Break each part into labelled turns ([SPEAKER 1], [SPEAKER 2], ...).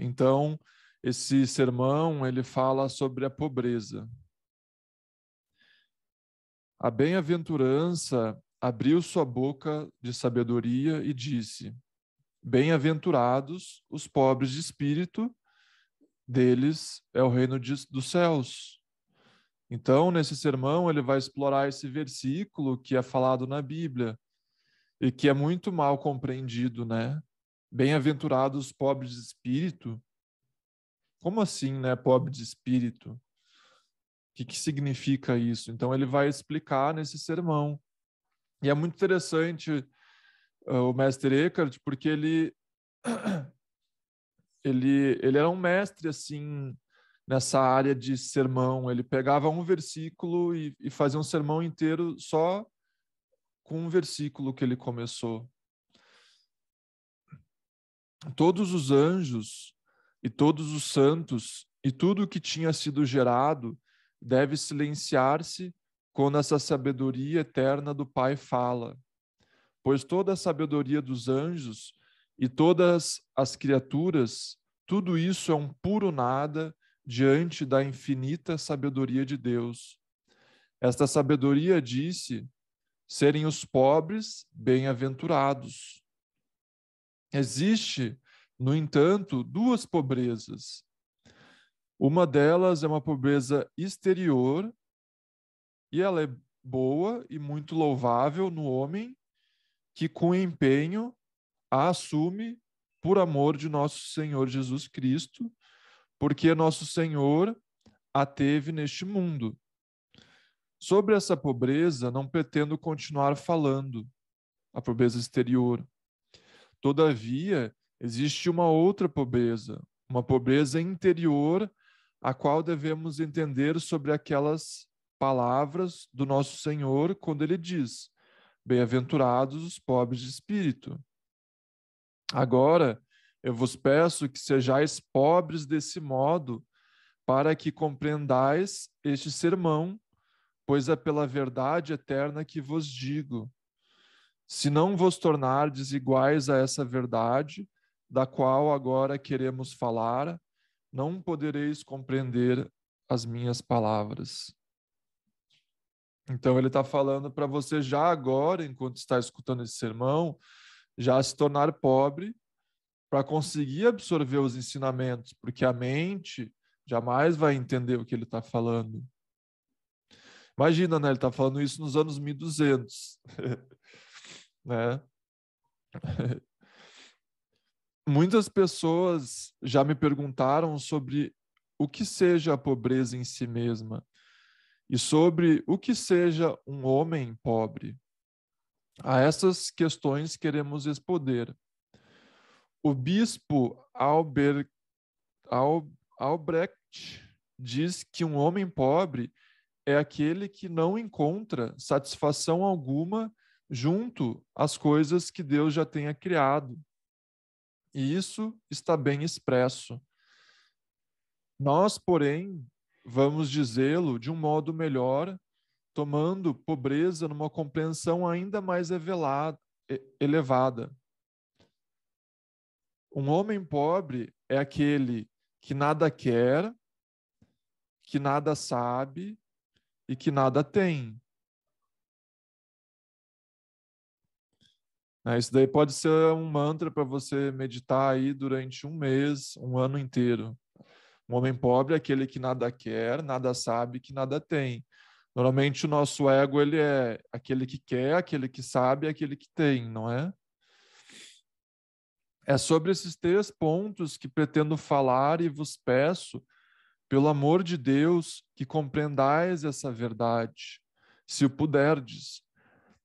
[SPEAKER 1] Então, esse sermão, ele fala sobre a pobreza. A bem-aventurança abriu sua boca de sabedoria e disse: Bem-aventurados os pobres de espírito, deles é o reino dos céus. Então, nesse sermão, ele vai explorar esse versículo que é falado na Bíblia e que é muito mal compreendido, né? Bem-aventurados os pobres de espírito. Como assim, né? Pobre de espírito? O que significa isso? Então, ele vai explicar nesse sermão. E é muito interessante o mestre Eckhart, porque ele era um mestre, assim, nessa área de sermão. Ele pegava um versículo e fazia um sermão inteiro só com um versículo que ele começou. Todos os anjos e todos os santos e tudo que tinha sido gerado deve silenciar-se quando essa sabedoria eterna do Pai fala, pois toda a sabedoria dos anjos e todas as criaturas, tudo isso é um puro nada diante da infinita sabedoria de Deus. Esta sabedoria disse: serem os pobres bem-aventurados. Existe, no entanto, duas pobrezas. Uma delas é uma pobreza exterior, e ela é boa e muito louvável no homem que, com empenho, a assume por amor de nosso Senhor Jesus Cristo, porque nosso Senhor a teve neste mundo. Sobre essa pobreza, não pretendo continuar falando, a pobreza exterior. Todavia, existe uma outra pobreza, uma pobreza interior, a qual devemos entender sobre aquelas palavras do nosso Senhor, quando ele diz: Bem-aventurados os pobres de espírito. Agora, eu vos peço que sejais pobres desse modo, para que compreendais este sermão, pois é pela verdade eterna que vos digo. Se não vos tornardes iguais a essa verdade, da qual agora queremos falar, não podereis compreender as minhas palavras. Então ele está falando para você já agora, enquanto está escutando esse sermão, já se tornar pobre para conseguir absorver os ensinamentos, porque a mente jamais vai entender o que ele está falando. Imagina, né? Ele está falando isso nos anos 1200, né? Muitas pessoas já me perguntaram sobre o que seja a pobreza em si mesma e sobre o que seja um homem pobre. A essas questões queremos responder. O bispo Albrecht diz que um homem pobre é aquele que não encontra satisfação alguma junto às coisas que Deus já tenha criado. E isso está bem expresso. Nós, porém, vamos dizê-lo de um modo melhor, tomando pobreza numa compreensão ainda mais elevada. Um homem pobre é aquele que nada quer, que nada sabe e que nada tem. Isso daí pode ser um mantra para você meditar aí durante um mês, um ano inteiro. Um homem pobre é aquele que nada quer, nada sabe, que nada tem. Normalmente o nosso ego ele é aquele que quer, aquele que sabe, aquele que tem, não é? É sobre esses três pontos que pretendo falar e vos peço, pelo amor de Deus, que compreendais essa verdade, se o puderdes.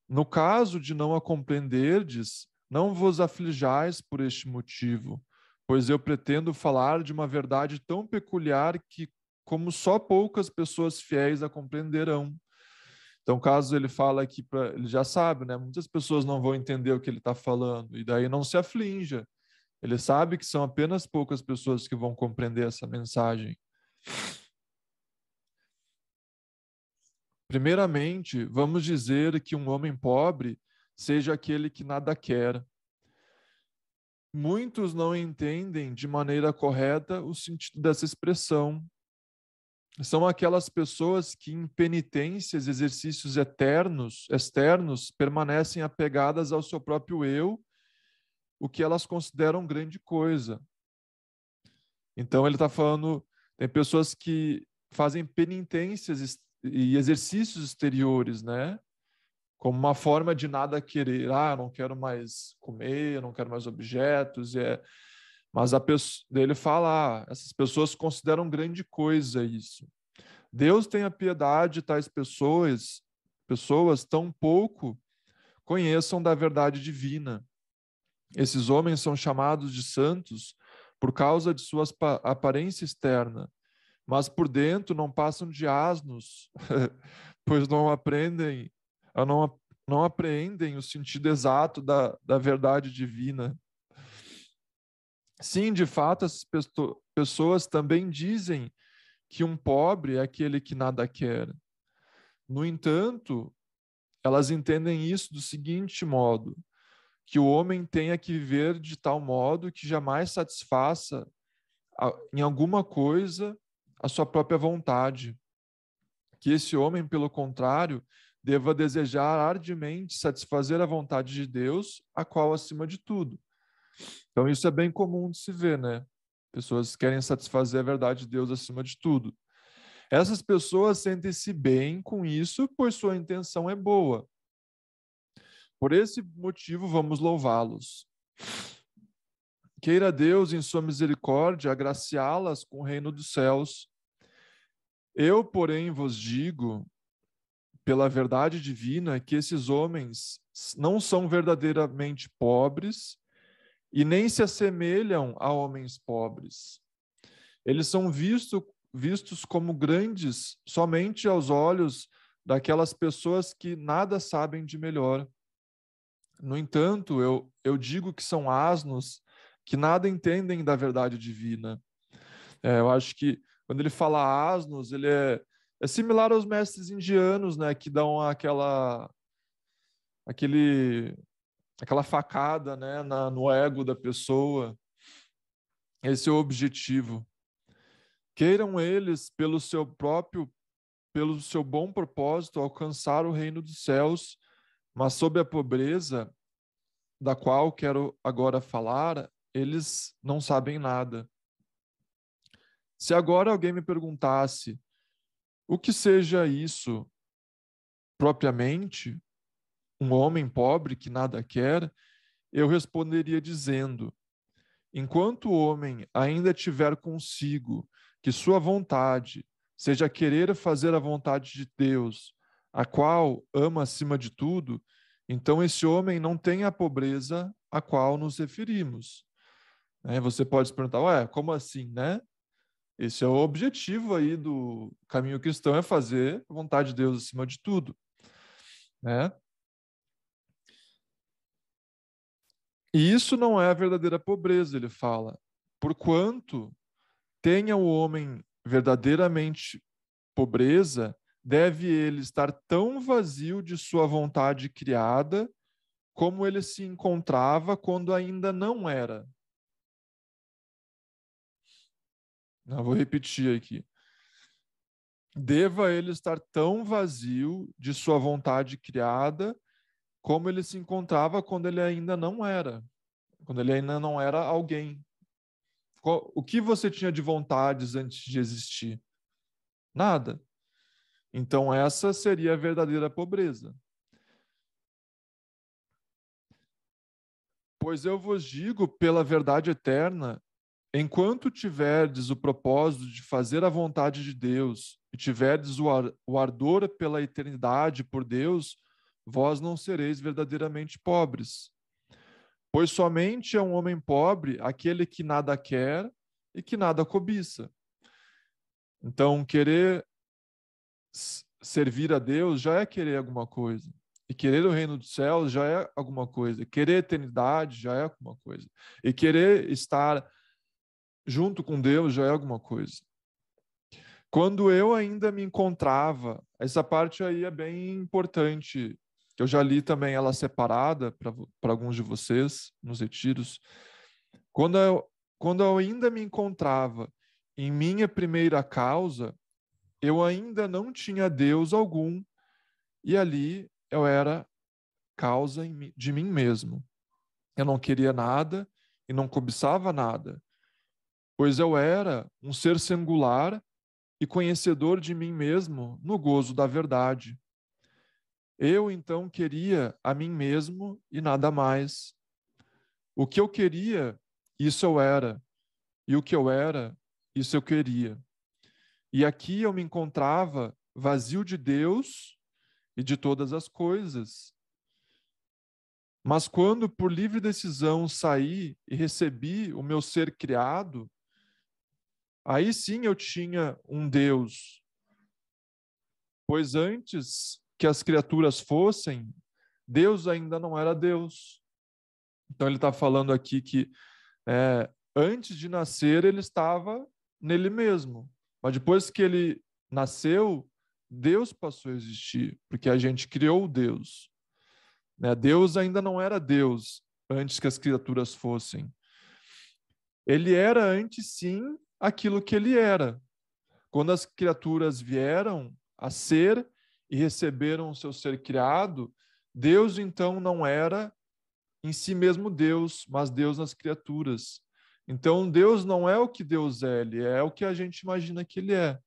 [SPEAKER 1] No caso de não a compreenderdes, não vos aflijais por este motivo, pois eu pretendo falar de uma verdade tão peculiar que, como só poucas pessoas fiéis a compreenderão. Então, caso ele fala aqui, ele já sabe, né? Muitas pessoas não vão entender o que ele está falando, e daí não se aflinja. Ele sabe que são apenas poucas pessoas que vão compreender essa mensagem. Primeiramente, vamos dizer que um homem pobre seja aquele que nada quer. muitos não entendem de maneira correta o sentido dessa expressão. São aquelas pessoas que em penitências, exercícios externos, permanecem apegadas ao seu próprio eu, o que elas consideram grande coisa. Então ele está falando, tem pessoas que fazem penitências e exercícios exteriores, né? Como uma forma de nada querer. Ah, não quero mais comer, não quero mais objetos. Mas ele fala, essas pessoas consideram grande coisa isso. Deus tenha piedade de tais pessoas tão pouco conheçam da verdade divina. Esses homens são chamados de santos por causa de sua aparência externa, mas por dentro não passam de asnos, pois não apreendem o sentido exato da verdade divina. Sim, de fato, as pessoas também dizem que um pobre é aquele que nada quer. No entanto, elas entendem isso do seguinte modo: que o homem tenha que viver de tal modo que jamais satisfaça em alguma coisa a sua própria vontade. Que esse homem, pelo contrário, deva desejar ardemente satisfazer a vontade de Deus, a qual acima de tudo. Então isso é bem comum de se ver, né? Pessoas querem satisfazer a verdade de Deus acima de tudo. Essas pessoas sentem-se bem com isso, pois sua intenção é boa. Por esse motivo, vamos louvá-los. Queira Deus, em sua misericórdia, agraciá-las com o reino dos céus. Eu, porém, vos digo, pela verdade divina, que esses homens não são verdadeiramente pobres e nem se assemelham a homens pobres. Eles são vistos como grandes somente aos olhos daquelas pessoas que nada sabem de melhor. No entanto, eu digo que são asnos que nada entendem da verdade divina. Eu acho que quando ele fala asnos, ele é similar aos mestres indianos, né, que dão aquela facada, né, no ego da pessoa. Esse é o objetivo. Queiram eles, pelo seu bom propósito, alcançar o reino dos céus, mas sob a pobreza da qual quero agora falar, eles não sabem nada. Se agora alguém me perguntasse o que seja isso propriamente, um homem pobre que nada quer, eu responderia dizendo: enquanto o homem ainda tiver consigo que sua vontade seja querer fazer a vontade de Deus, a qual ama acima de tudo, então esse homem não tem a pobreza a qual nos referimos. Você pode se perguntar, ué, como assim, né? Esse é o objetivo aí do caminho cristão, é fazer a vontade de Deus acima de tudo, né? E isso não é a verdadeira pobreza, ele fala. Porquanto tenha o homem verdadeiramente pobreza, deve ele estar tão vazio de sua vontade criada como ele se encontrava quando ainda não era. Eu vou repetir aqui. Deva ele estar tão vazio de sua vontade criada como ele se encontrava quando ele ainda não era. Quando ele ainda não era alguém. O que você tinha de vontades antes de existir? Nada. Então, essa seria a verdadeira pobreza. Pois eu vos digo, pela verdade eterna, enquanto tiverdes o propósito de fazer a vontade de Deus e tiverdes o ardor pela eternidade por Deus, vós não sereis verdadeiramente pobres. Pois somente é um homem pobre aquele que nada quer e que nada cobiça. Então, querer servir a Deus já é querer alguma coisa. E querer o reino dos céus já é alguma coisa. Querer a eternidade já é alguma coisa. E querer estar junto com Deus já é alguma coisa. Quando eu ainda me encontrava, essa parte aí é bem importante. Eu já li também ela separada para alguns de vocês nos retiros. Quando eu ainda me encontrava em minha primeira causa, eu ainda não tinha Deus algum, e ali eu era causa de mim mesmo. Eu não queria nada e não cobiçava nada, pois eu era um ser singular e conhecedor de mim mesmo no gozo da verdade. Eu então queria a mim mesmo e nada mais. O que eu queria, isso eu era, e o que eu era, isso eu queria. E aqui eu me encontrava vazio de Deus e de todas as coisas. Mas quando, por livre decisão, saí e recebi o meu ser criado, aí sim eu tinha um Deus. Pois antes que as criaturas fossem, Deus ainda não era Deus. Então ele está falando aqui que antes de nascer ele estava nele mesmo. Mas depois que ele nasceu, Deus passou a existir, porque a gente criou Deus. Né? Deus ainda não era Deus antes que as criaturas fossem. Ele era antes, sim, aquilo que ele era. Quando as criaturas vieram a ser e receberam o seu ser criado, Deus então não era em si mesmo Deus, mas Deus nas criaturas. Então Deus não é o que Deus é, ele é o que a gente imagina que ele é.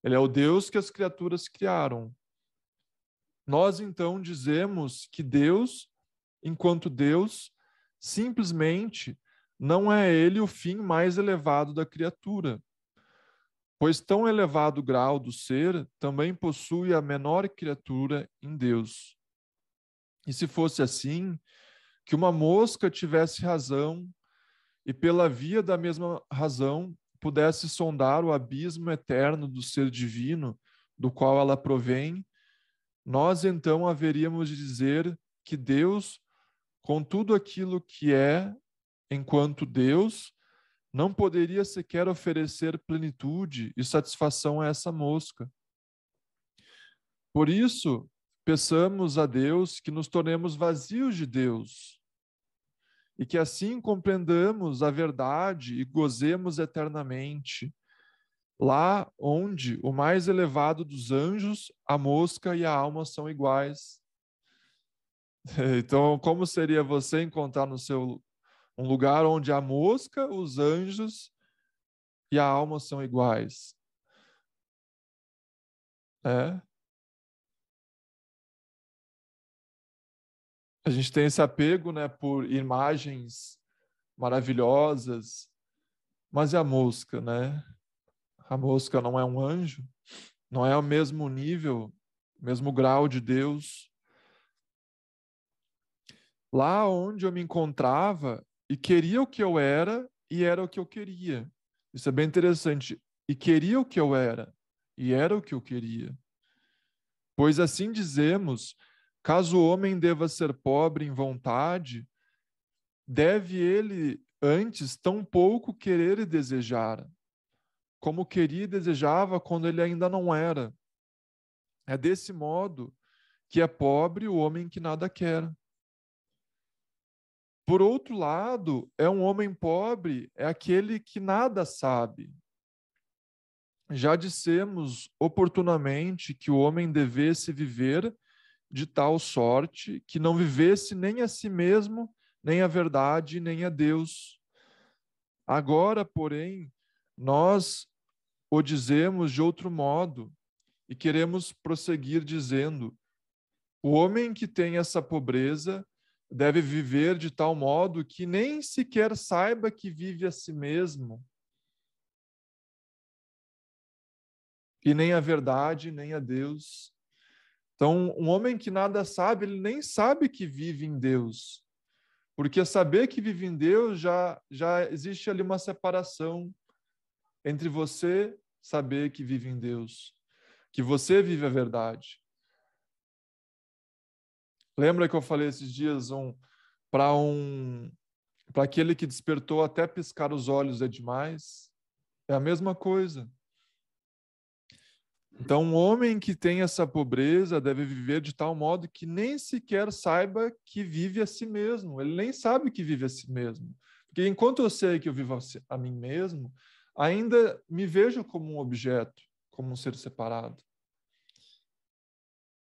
[SPEAKER 1] Ele é o Deus que as criaturas criaram. Nós então dizemos que Deus, enquanto Deus, simplesmente não é ele o fim mais elevado da criatura, pois tão elevado grau do ser também possui a menor criatura em Deus. E se fosse assim, que uma mosca tivesse razão e pela via da mesma razão pudesse sondar o abismo eterno do ser divino, do qual ela provém, nós então haveríamos de dizer que Deus, com tudo aquilo que é, enquanto Deus, não poderia sequer oferecer plenitude e satisfação a essa mosca. Por isso, peçamos a Deus que nos tornemos vazios de Deus e que assim compreendamos a verdade e gozemos eternamente, lá onde o mais elevado dos anjos, a mosca e a alma são iguais. Então, como seria você encontrar no seu um lugar onde a mosca, os anjos e a alma são iguais? É? A gente tem esse apego, né, por imagens maravilhosas, mas e a mosca, né? A mosca não é um anjo, não é o mesmo nível, mesmo grau de Deus. Lá onde eu me encontrava e queria o que eu era e era o que eu queria. Isso é bem interessante. E queria o que eu era e era o que eu queria. Pois assim dizemos, caso o homem deva ser pobre em vontade, deve ele antes tão pouco querer e desejar, como queria e desejava quando ele ainda não era. É desse modo que é pobre o homem que nada quer. Por outro lado, é um homem pobre, é aquele que nada sabe. Já dissemos oportunamente que o homem devesse viver de tal sorte que não vivesse nem a si mesmo, nem a verdade, nem a Deus. Agora, porém, nós o dizemos de outro modo e queremos prosseguir dizendo: o homem que tem essa pobreza deve viver de tal modo que nem sequer saiba que vive a si mesmo, e nem a verdade, nem a Deus. Então, um homem que nada sabe, ele nem sabe que vive em Deus. Porque saber que vive em Deus já existe ali uma separação entre você saber que vive em Deus, que você vive a verdade. Lembra que eu falei esses dias para aquele que despertou até piscar os olhos é demais? É a mesma coisa. Então, um homem que tem essa pobreza deve viver de tal modo que nem sequer saiba que vive a si mesmo. Ele nem sabe que vive a si mesmo. Porque enquanto eu sei que eu vivo a mim mesmo, ainda me vejo como um objeto, como um ser separado.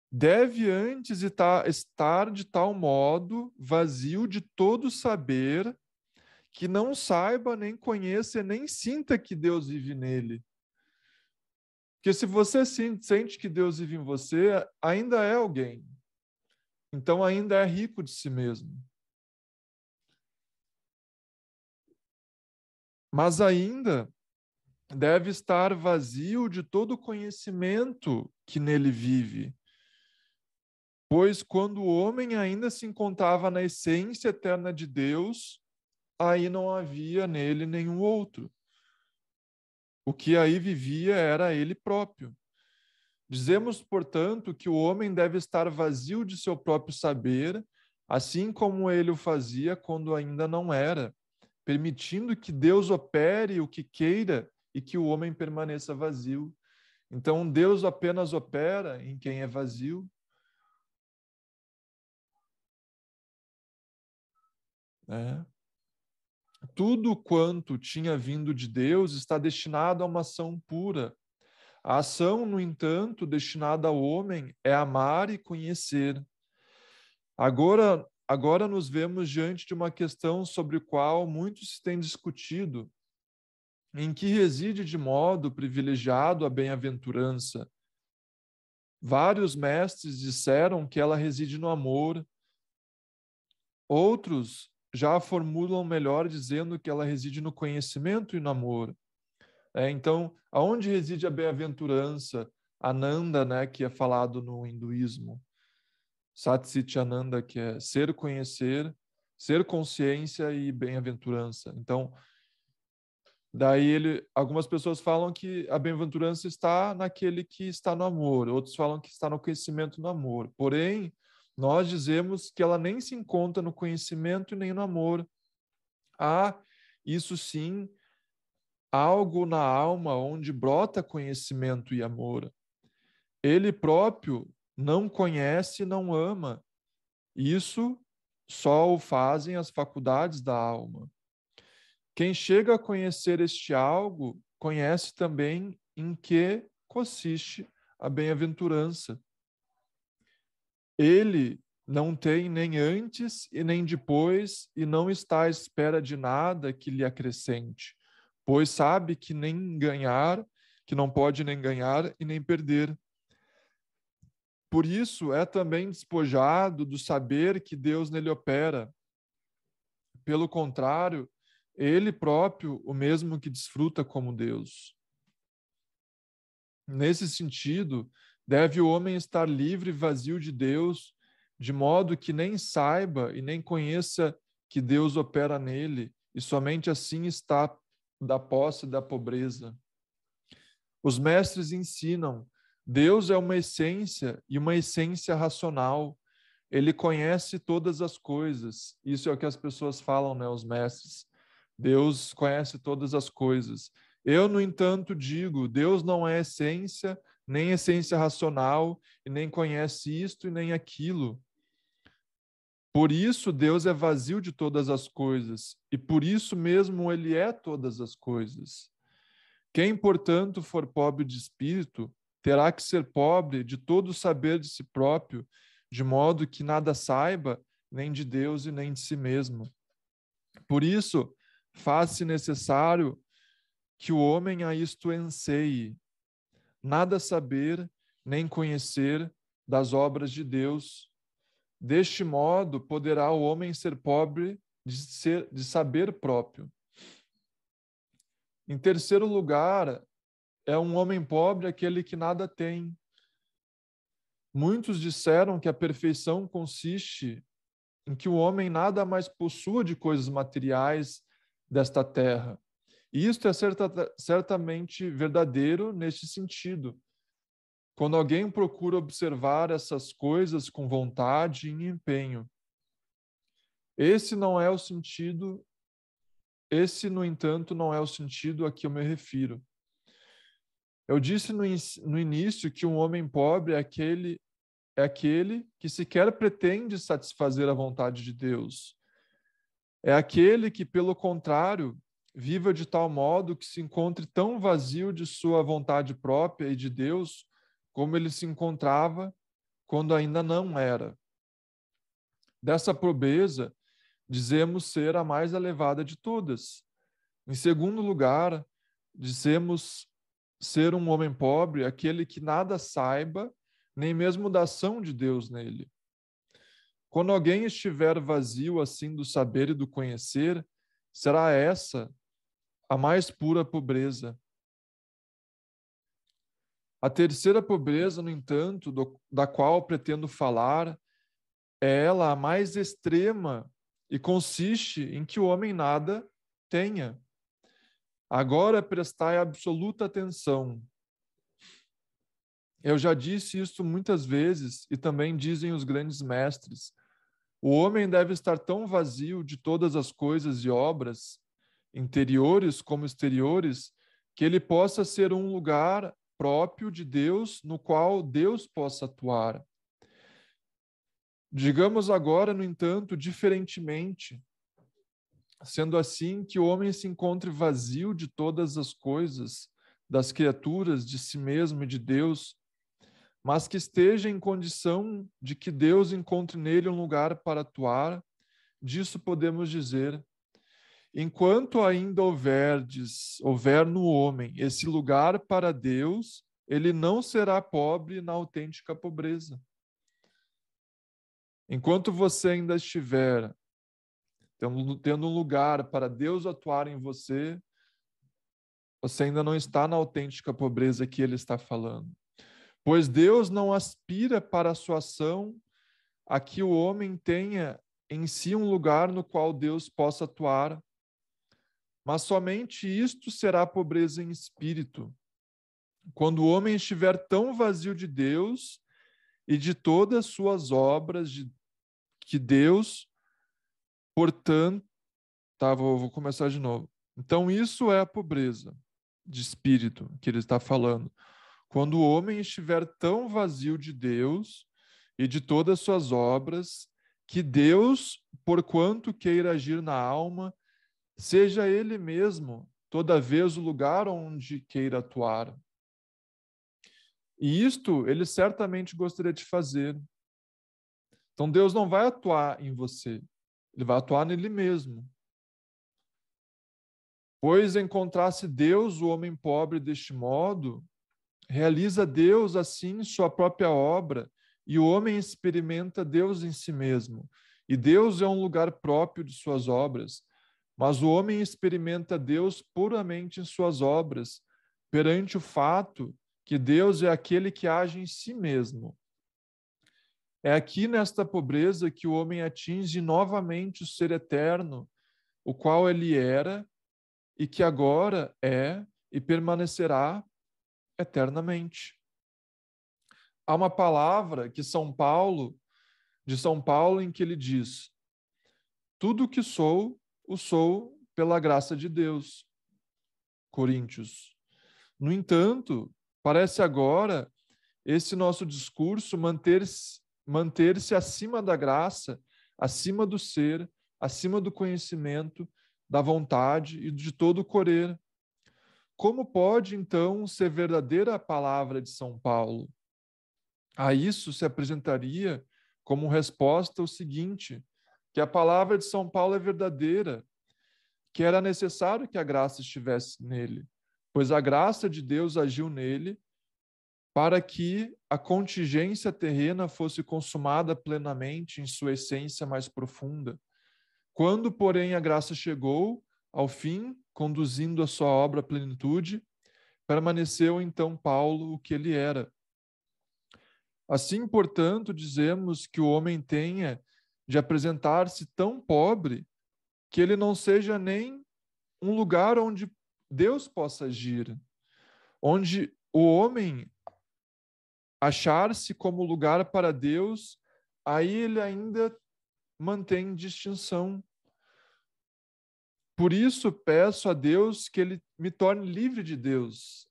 [SPEAKER 1] Deve antes estar de tal modo vazio de todo saber que não saiba, nem conheça, nem sinta que Deus vive nele. Porque se você sente que Deus vive em você, ainda é alguém. Então ainda é rico de si mesmo. Mas ainda deve estar vazio de todo conhecimento que nele vive. Pois quando o homem ainda se encontrava na essência eterna de Deus, aí não havia nele nenhum outro. O que aí vivia era ele próprio. Dizemos, portanto, que o homem deve estar vazio de seu próprio saber, assim como ele o fazia quando ainda não era, permitindo que Deus opere o que queira e que o homem permaneça vazio. Então, Deus apenas opera em quem é vazio. Né? Tudo quanto tinha vindo de Deus está destinado a uma ação pura. A ação, no entanto, destinada ao homem é amar e conhecer. Agora nos vemos diante de uma questão sobre a qual muito se tem discutido, em que reside de modo privilegiado a bem-aventurança. Vários mestres disseram que ela reside no amor, outros já a formulam melhor dizendo que ela reside no conhecimento e no amor. Então, aonde reside a bem-aventurança, Ananda, né, que é falado no hinduísmo? Satschitananda, que é ser, conhecer, ser consciência e bem-aventurança. Então, algumas pessoas falam que a bem-aventurança está naquele que está no amor, outros falam que está no conhecimento e no amor. Porém, nós dizemos que ela nem se encontra no conhecimento e nem no amor. Há, isso sim, algo na alma onde brota conhecimento e amor. Ele próprio não conhece e não ama. Isso só o fazem as faculdades da alma. Quem chega a conhecer este algo, conhece também em que consiste a bem-aventurança. Ele não tem nem antes e nem depois, e não está à espera de nada que lhe acrescente, pois sabe que nem ganhar, que não pode nem ganhar e nem perder. Por isso é também despojado do saber que Deus nele opera. Pelo contrário, ele próprio, o mesmo que desfruta como Deus. Nesse sentido, deve o homem estar livre e vazio de Deus, de modo que nem saiba e nem conheça que Deus opera nele, e somente assim está da posse da pobreza. Os mestres ensinam: Deus é uma essência e uma essência racional. Ele conhece todas as coisas. Isso é o que as pessoas falam, né, os mestres. Deus conhece todas as coisas. Eu, no entanto, digo: Deus não é essência, nem essência racional, e nem conhece isto e nem aquilo. Por isso, Deus é vazio de todas as coisas, e por isso mesmo ele é todas as coisas. Quem, portanto, for pobre de espírito, terá que ser pobre de todo o saber de si próprio, de modo que nada saiba, nem de Deus e nem de si mesmo. Por isso, faz-se necessário que o homem a isto anseie, nada saber, nem conhecer das obras de Deus. Deste modo, poderá o homem ser pobre de saber próprio. Em terceiro lugar, é um homem pobre aquele que nada tem. Muitos disseram que a perfeição consiste em que o homem nada mais possua de coisas materiais desta terra. E isto é certamente verdadeiro neste sentido. Quando alguém procura observar essas coisas com vontade e empenho. Esse, no entanto, não é o sentido a que eu me refiro. Eu disse no início que um homem pobre é aquele que sequer pretende satisfazer a vontade de Deus. É aquele que, pelo contrário, viva de tal modo que se encontre tão vazio de sua vontade própria e de Deus, como ele se encontrava quando ainda não era. Dessa pobreza, dizemos ser a mais elevada de todas. Em segundo lugar, dizemos ser um homem pobre, aquele que nada saiba, nem mesmo da ação de Deus nele. Quando alguém estiver vazio assim do saber e do conhecer, será essa a mais pura pobreza. A terceira pobreza, no entanto, da qual pretendo falar, é ela a mais extrema e consiste em que o homem nada tenha. Agora prestai absoluta atenção. Eu já disse isso muitas vezes e também dizem os grandes mestres. O homem deve estar tão vazio de todas as coisas e obras, interiores como exteriores, que ele possa ser um lugar próprio de Deus no qual Deus possa atuar. Digamos agora, no entanto, diferentemente, sendo assim que o homem se encontre vazio de todas as coisas, das criaturas, de si mesmo e de Deus, mas que esteja em condição de que Deus encontre nele um lugar para atuar, disso podemos dizer: enquanto ainda houver no homem esse lugar para Deus, ele não será pobre na autêntica pobreza. Enquanto você ainda estiver tendo um lugar para Deus atuar em você, você ainda não está na autêntica pobreza que ele está falando. Pois Deus não aspira para a sua ação a que o homem tenha em si um lugar no qual Deus possa atuar, mas somente isto será pobreza em espírito. Quando o homem estiver tão vazio de Deus e de todas as suas obras, que Deus, portanto, vou começar de novo. Então, isso é a pobreza de espírito que ele está falando. Quando o homem estiver tão vazio de Deus e de todas as suas obras, que Deus, porquanto queira agir na alma, seja ele mesmo, toda vez, o lugar onde queira atuar. E isto ele certamente gostaria de fazer. Então Deus não vai atuar em você, ele vai atuar nele mesmo. Pois encontrasse Deus o homem pobre deste modo, realiza Deus assim sua própria obra, e o homem experimenta Deus em si mesmo. E Deus é um lugar próprio de suas obras, mas o homem experimenta Deus puramente em suas obras, perante o fato que Deus é aquele que age em si mesmo. É aqui nesta pobreza que o homem atinge novamente o ser eterno, o qual ele era e que agora é e permanecerá eternamente. Há uma palavra de São Paulo, em que ele diz: tudo o que sou, o sou pela graça de Deus. Coríntios. No entanto, parece agora esse nosso discurso manter-se acima da graça, acima do ser, acima do conhecimento, da vontade e de todo o querer. Como pode, então, ser verdadeira a palavra de São Paulo? A isso se apresentaria como resposta o seguinte: que a palavra de São Paulo é verdadeira, que era necessário que a graça estivesse nele, pois a graça de Deus agiu nele para que a contingência terrena fosse consumada plenamente em sua essência mais profunda. Quando, porém, a graça chegou ao fim, conduzindo a sua obra à plenitude, permaneceu então Paulo o que ele era. Assim, portanto, dizemos que o homem tenha de apresentar-se tão pobre que ele não seja nem um lugar onde Deus possa agir, onde o homem achar-se como lugar para Deus, aí ele ainda mantém distinção. Por isso, peço a Deus que ele me torne livre de Deus.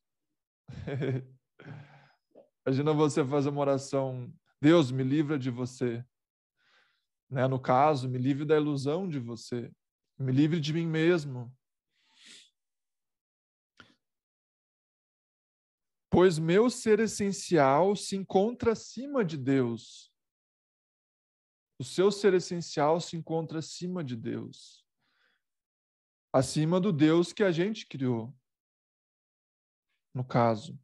[SPEAKER 1] Imagina você fazer uma oração: Deus, me livra de você. Né? No caso, me livre da ilusão de você. Me livre de mim mesmo. Pois meu ser essencial se encontra acima de Deus. O seu ser essencial se encontra acima de Deus. Acima do Deus que a gente criou, no caso.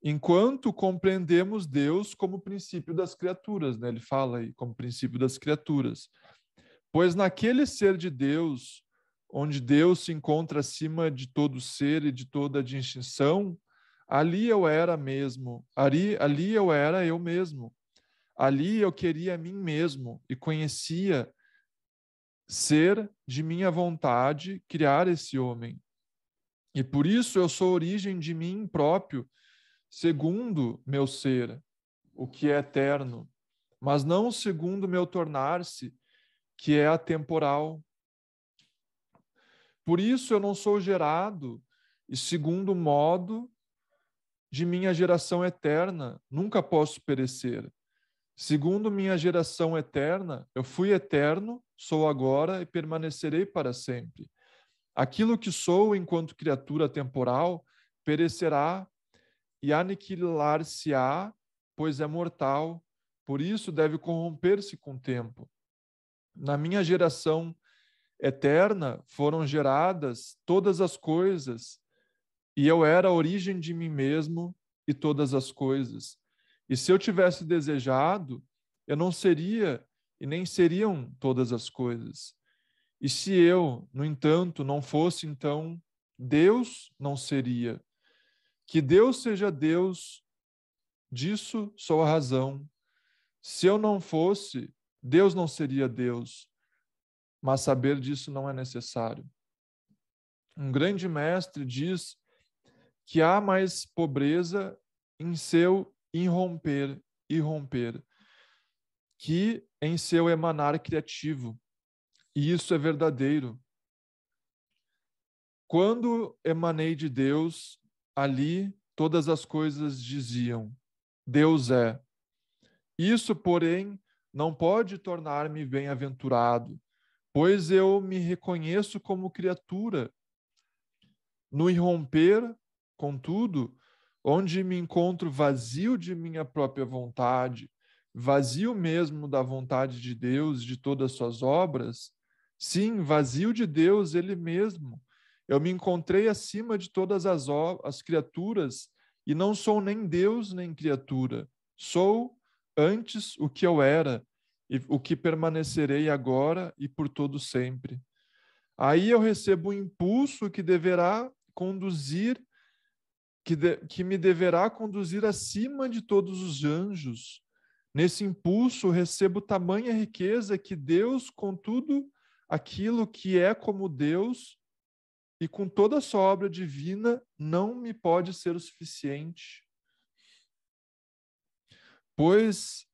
[SPEAKER 1] Enquanto compreendemos Deus como princípio das criaturas, né? Ele fala aí, como princípio das criaturas. Pois naquele ser de Deus, onde Deus se encontra acima de todo ser e de toda distinção, ali eu era mesmo, ali eu era eu mesmo. Ali eu queria a mim mesmo e conhecia ser de minha vontade criar esse homem. E por isso eu sou origem de mim próprio, segundo meu ser, o que é eterno, mas não segundo meu tornar-se, que é atemporal. Por isso eu não sou gerado, e segundo o modo de minha geração eterna, nunca posso perecer. Segundo minha geração eterna, eu fui eterno, sou agora e permanecerei para sempre. Aquilo que sou enquanto criatura temporal perecerá e aniquilar-se-á, pois é mortal, por isso deve corromper-se com o tempo. Na minha geração eterna foram geradas todas as coisas, e eu era a origem de mim mesmo e todas as coisas. E se eu tivesse desejado, eu não seria e nem seriam todas as coisas. E se eu, no entanto, não fosse, então, Deus não seria. Que Deus seja Deus, disso sou a razão. Se eu não fosse, Deus não seria Deus. Mas saber disso não é necessário. Um grande mestre diz que há mais pobreza em seu irromper, que em seu emanar criativo. E isso é verdadeiro. Quando emanei de Deus, ali todas as coisas diziam: Deus é. Isso, porém, não pode tornar-me bem-aventurado, pois eu me reconheço como criatura. No irromper, contudo, onde me encontro vazio de minha própria vontade, vazio mesmo da vontade de Deus, de todas as suas obras, sim, vazio de Deus ele mesmo, eu me encontrei acima de todas as criaturas e não sou nem Deus nem criatura. Sou antes o que eu era e o que permanecerei agora e por todo sempre. Aí eu recebo um impulso que deverá conduzir, que me deverá conduzir acima de todos os anjos. Nesse impulso recebo tamanha riqueza que Deus, com tudo aquilo que é como Deus e com toda a sua obra divina, não me pode ser o suficiente. Pois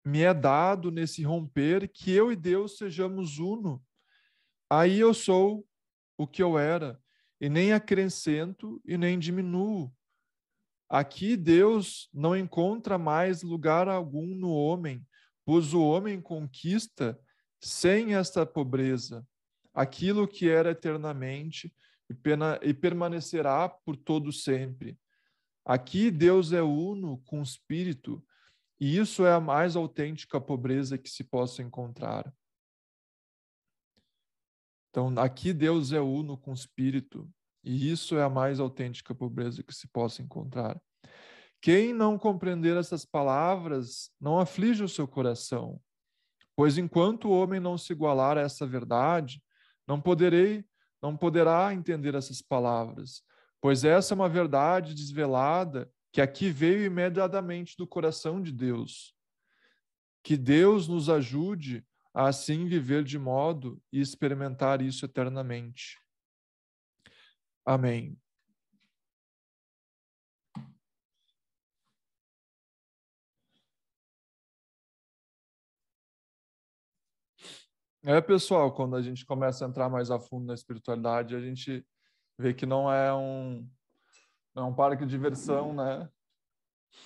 [SPEAKER 1] me é dado nesse romper que eu e Deus sejamos uno. Aí eu sou o que eu era, e nem acrescento e nem diminuo. Aqui Deus não encontra mais lugar algum no homem, pois o homem conquista, sem esta pobreza, aquilo que era eternamente e permanecerá por todo sempre. Aqui Deus é uno com o Espírito, e isso é a mais autêntica pobreza que se possa encontrar. Então, aqui Deus é uno com o Espírito, e isso é a mais autêntica pobreza que se possa encontrar. Quem não compreender essas palavras, não aflige o seu coração, pois enquanto o homem não se igualar a essa verdade, não poderá entender essas palavras, pois essa é uma verdade desvelada que aqui veio imediatamente do coração de Deus. Que Deus nos ajude a assim viver de modo e experimentar isso eternamente. Amém. Pessoal, quando a gente começa a entrar mais a fundo na espiritualidade, a gente vê que não é um parque de diversão, né?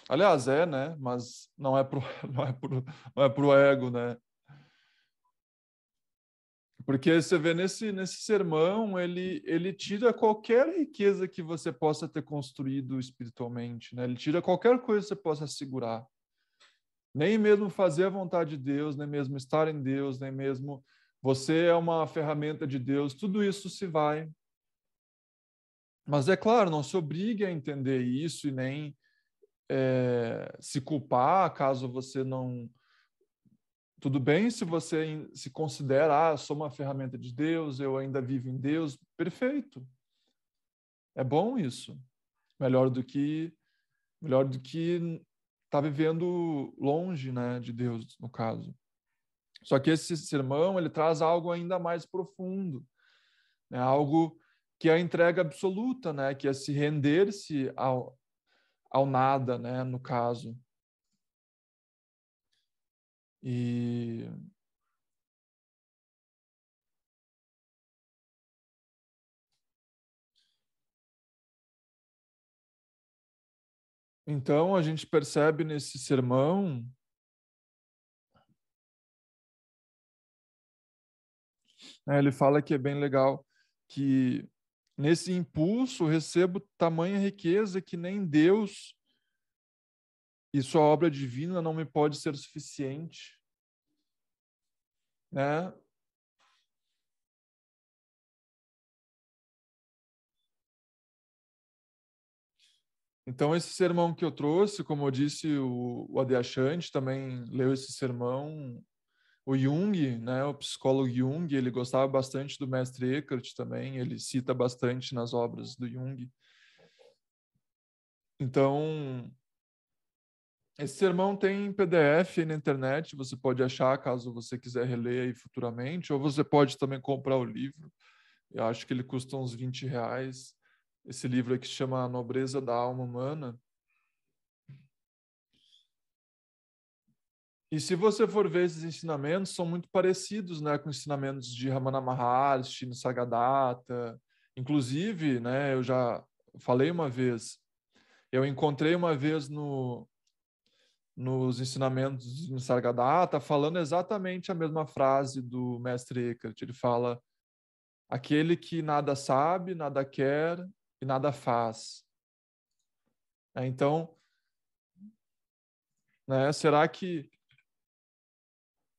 [SPEAKER 1] Aliás, né? Mas não é pro ego, né? Porque você vê nesse sermão, ele tira qualquer riqueza que você possa ter construído espiritualmente, né? Ele tira qualquer coisa que você possa segurar. Nem mesmo fazer a vontade de Deus, nem mesmo estar em Deus, nem mesmo você é uma ferramenta de Deus, tudo isso se vai. Mas é claro, não se obrigue a entender isso e nem se culpar caso você não. Tudo bem se você se considera, sou uma ferramenta de Deus, eu ainda vivo em Deus, perfeito. É bom isso. Melhor do que estar vivendo longe, né, de Deus, no caso. Só que esse sermão, ele traz algo ainda mais profundo, né? Algo que é a entrega absoluta, né? Que é se render-se ao nada, né? No caso. E então a gente percebe nesse sermão ele fala que é bem legal que nesse impulso recebo tamanha riqueza que nem Deus e sua obra divina não me pode ser suficiente, né? Então esse sermão que eu trouxe, como eu disse, o Adyashanti também leu esse sermão, o Jung, né, o psicólogo Jung, ele gostava bastante do mestre Eckhart também, ele cita bastante nas obras do Jung. Então, esse sermão tem PDF aí na internet, você pode achar caso você quiser reler aí futuramente, ou você pode também comprar o livro. Eu acho que ele custa uns R$ 20. Esse livro aqui se chama A Nobreza da Alma Humana. E se você for ver esses ensinamentos, são muito parecidos, né, com ensinamentos de Ramana Maharshi, Nisargadatta. Inclusive, né, eu já falei uma vez, eu encontrei uma vez nos ensinamentos de Nisargadatta falando exatamente a mesma frase do mestre Eckhart. Ele fala: aquele que nada sabe, nada quer e nada faz. Então, né, será que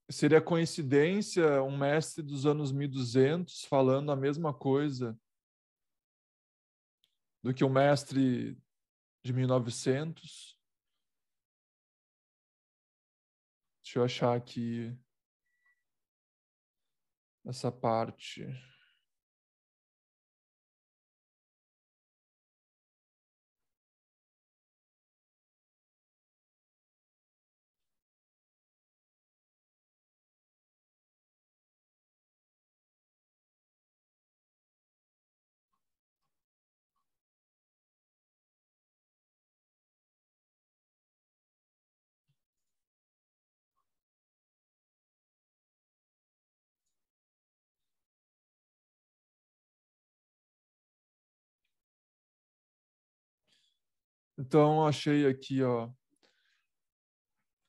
[SPEAKER 1] seria coincidência um mestre dos anos 1200 falando a mesma coisa do que um mestre de 1900? Deixa eu achar aqui essa parte. Então, achei aqui, ó.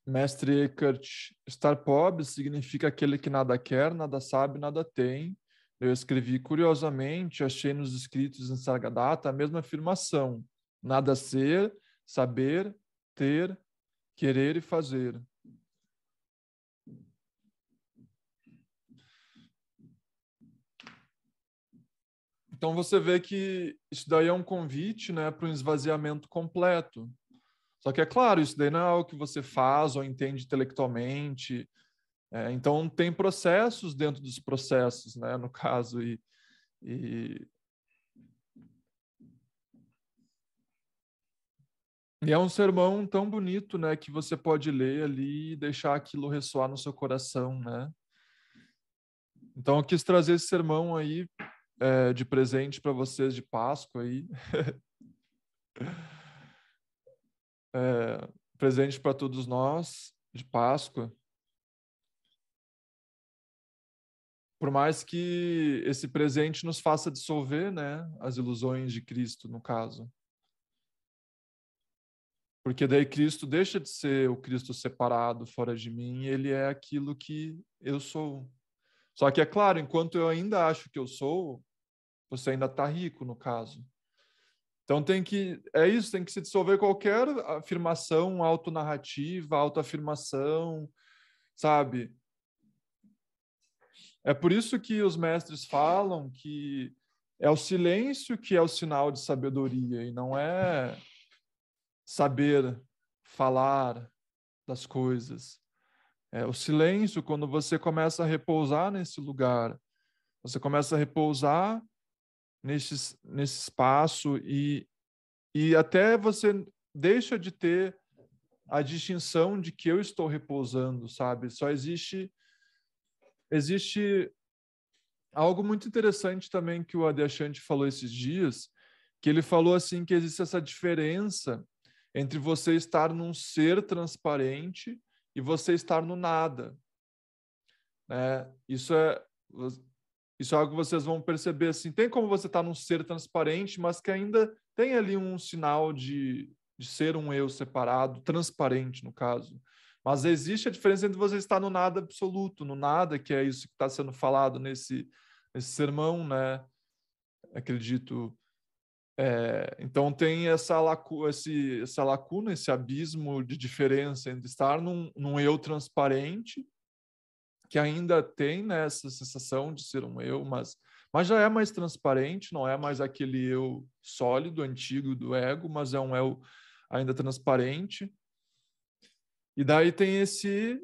[SPEAKER 1] Mestre Eckhart, estar pobre significa aquele que nada quer, nada sabe, nada tem. Eu escrevi curiosamente, achei nos escritos em Sargadatta a mesma afirmação: nada ser, saber, ter, querer e fazer. Então você vê que isso daí é um convite, né, para um esvaziamento completo. Só que é claro, isso daí não é algo que você faz ou entende intelectualmente. Então tem processos dentro dos processos, né, no caso, e, e é um sermão tão bonito, né, que você pode ler ali e deixar aquilo ressoar no seu coração, né? Então eu quis trazer esse sermão aí de presente para vocês de Páscoa aí, presente para todos nós de Páscoa. Por mais que esse presente nos faça dissolver, né, as ilusões de Cristo, no caso. Porque daí Cristo deixa de ser o Cristo separado, fora de mim, e ele é aquilo que eu sou. Só que, é claro, enquanto eu ainda acho que eu sou, você ainda está rico, no caso. Então é isso, tem que se dissolver qualquer afirmação autonarrativa, autoafirmação, sabe? É por isso que os mestres falam que é o silêncio que é o sinal de sabedoria, e não é saber falar das coisas. É o silêncio, quando você começa a repousar nesse lugar, você começa a repousar nesse espaço e até você deixa de ter a distinção de que eu estou repousando, sabe? Só existe algo muito interessante também que o Adyashanti falou esses dias, que ele falou assim que existe essa diferença entre você estar num ser transparente e você estar no nada, né? Isso é algo que vocês vão perceber assim. Tem como você estar num ser transparente, mas que ainda tem ali um sinal de ser um eu separado, transparente no caso. Mas existe a diferença entre você estar no nada absoluto, no nada, que é isso que está sendo falado nesse sermão, né? Acredito. Então tem essa lacuna, esse abismo de diferença entre estar num eu transparente, que ainda tem, né, essa sensação de ser um eu, mas já é mais transparente, não é mais aquele eu sólido, antigo do ego, mas é um eu ainda transparente. E daí tem esse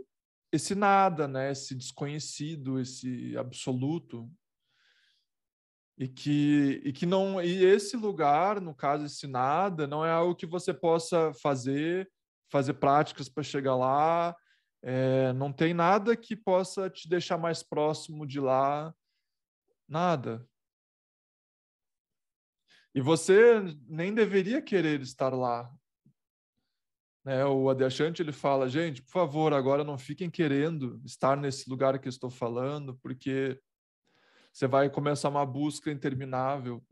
[SPEAKER 1] nada, né, esse desconhecido, esse absoluto, e esse lugar, no caso esse nada, não é algo que você possa fazer práticas para chegar lá. Não tem nada que possa te deixar mais próximo de lá, nada. E você nem deveria querer estar lá, né? O Adyashanti, ele fala, gente, por favor, agora não fiquem querendo estar nesse lugar que eu estou falando, porque você vai começar uma busca interminável.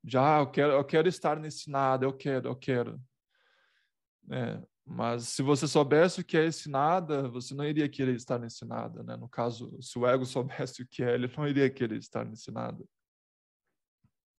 [SPEAKER 1] Já, eu quero estar nesse nada, eu quero. Mas se você soubesse o que é esse nada, você não iria querer estar nesse nada, né? No caso, se o ego soubesse o que é, ele não iria querer estar nesse nada.